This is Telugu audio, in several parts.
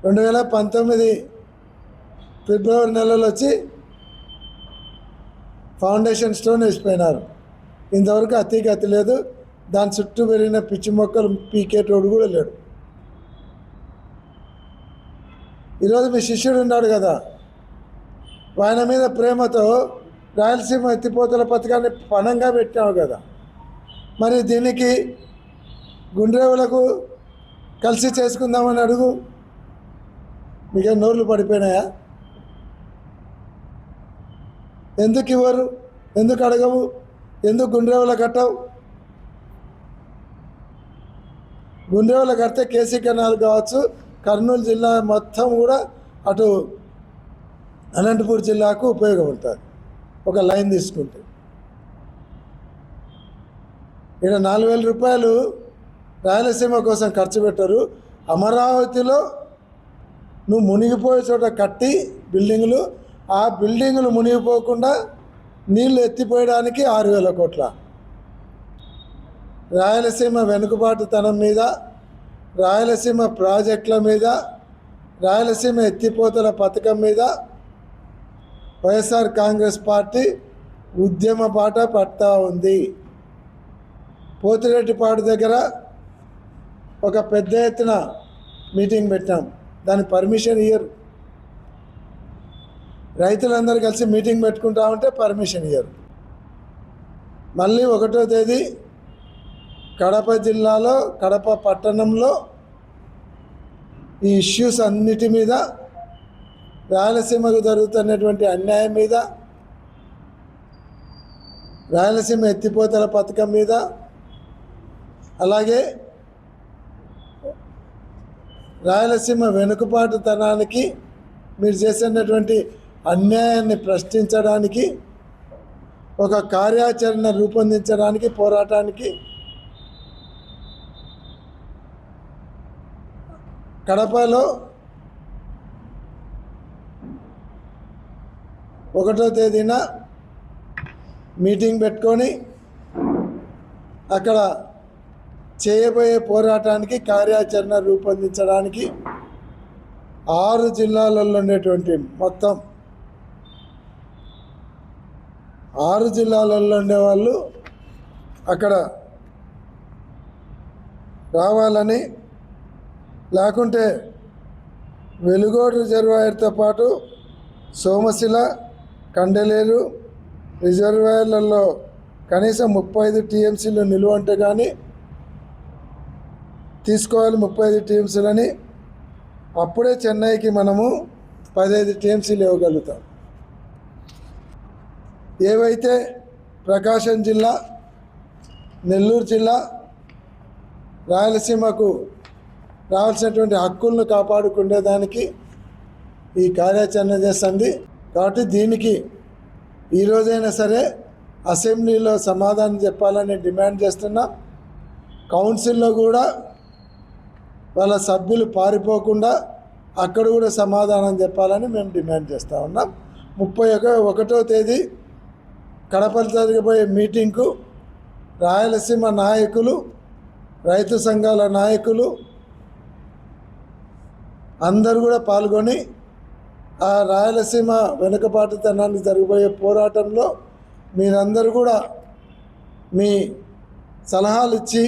2019 ఫిబ్రవరి నెలలో వచ్చి ఫౌండేషన్ స్టోన్ వేసిపోయినారు. ఇంతవరకు అతి లేదు. దాని చుట్టూ పెరిగిన పిచ్చి మొక్కలు పీకేటోడు కూడా లేడు. ఈరోజు మీ శిష్యుడు ఉన్నాడు కదా, ఆయన మీద ప్రేమతో రాయలసీమ ఎత్తిపోతల పథకాన్ని పణంగా పెట్టావు కదా, మరి దీనికి గుండ్రేవులకు కలిసి చేసుకుందామని అడుగు. మీకే నోర్లు పడిపోయినాయా? ఎందుకు ఇవ్వరు? ఎందుకు అడగవు? ఎందుకు గుండ్రేవుల కట్టవు? గుండ్రేవుల కడితే కేసీ కెనాల్ కావచ్చు, కర్నూలు జిల్లా మొత్తం కూడా అటు అనంతపూర్ జిల్లాకు ఉపయోగం ఉంటుంది ఒక లైన్ తీసుకుంటే. ఇక్కడ 4,000 రూపాయలు రాయలసీమ కోసం ఖర్చు పెట్టరు. అమరావతిలో నువ్వు మునిగిపోయే చోట కట్టి బిల్డింగులు, ఆ బిల్డింగులు మునిగిపోకుండా నీళ్ళు ఎత్తిపోయడానికి 6,000 కోట్ల. రాయలసీమ వెనుకబాటుతనం మీద, రాయలసీమ ప్రాజెక్టుల మీద, రాయలసీమ ఎత్తిపోతల పథకం మీద వైఎస్ఆర్ కాంగ్రెస్ పార్టీ ఉద్యమ బాట పడతా ఉంది. పోతిరెడ్డిపాడు దగ్గర ఒక పెద్ద ఎత్తున మీటింగ్ పెట్టాం, దాని పర్మిషన్ ఇయ్యరు. రైతులందరూ కలిసి మీటింగ్ పెట్టుకుంటా ఉంటే పర్మిషన్ ఇయ్యరు. మళ్ళీ 1వ తేదీ కడప జిల్లాలో, కడప పట్టణంలో ఈ ఇష్యూస్ అన్నిటి మీద, రాయలసీమకు జరుగుతున్నటువంటి అన్యాయం మీద, రాయలసీమ ఎత్తిపోతల పథకం మీద, అలాగే రాయలసీమ వెనుకబాటుతనానికి మీరు చేసినటువంటి అన్యాయాన్ని ప్రశ్నించడానికి, ఒక కార్యాచరణ రూపొందించడానికి, పోరాటానికి కడపలో 1వ తేదీన మీటింగ్ పెట్టుకొని అక్కడ చేయబోయే పోరాటానికి కార్యాచరణ రూపొందించడానికి 6 జిల్లాలలో ఉండేటువంటి మొత్తం 6 జిల్లాలలో ఉండేవాళ్ళు అక్కడ రావాలని, లేకుంటే వెలుగోడు రిజర్వాయర్తో పాటు సోమశిల, కండలేరు రిజర్వాయర్లలో కనీసం 35 టీఎంసీలు నిలువ అంటే కానీ తీసుకోవాలి. 35 టీఎంసీలని, అప్పుడే చెన్నైకి మనము 15 టీఎంసీలు ఇవ్వగలుగుతాం. ఏవైతే ప్రకాశం జిల్లా, నెల్లూరు జిల్లా, రాయలసీమకు రావాల్సినటువంటి హక్కులను కాపాడుకునేదానికి ఈ కార్యాచరణ చేస్తుంది. కాబట్టి దీనికి ఈరోజైనా సరే అసెంబ్లీలో సమాధానం చెప్పాలని డిమాండ్ చేస్తున్నాం. కౌన్సిల్లో కూడా వాళ్ళ సభ్యులు పారిపోకుండా అక్కడ కూడా సమాధానం చెప్పాలని మేము డిమాండ్ చేస్తూ ఉన్నాం. 31వ తేదీ కడపలో జరిగిపోయే మీటింగ్కు రాయలసీమ నాయకులు, రైతు సంఘాల నాయకులు అందరూ కూడా పాల్గొని ఆ రాయలసీమ వెనుకబాటుతనానికి జరిగిపోయే పోరాటంలో మీరందరూ కూడా మీ సలహాలు ఇచ్చి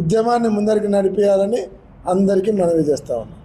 ఉద్యమాన్ని ముందరికి నడిపేయాలని అందరికీ మనవి చేస్తా ఉన్నాం.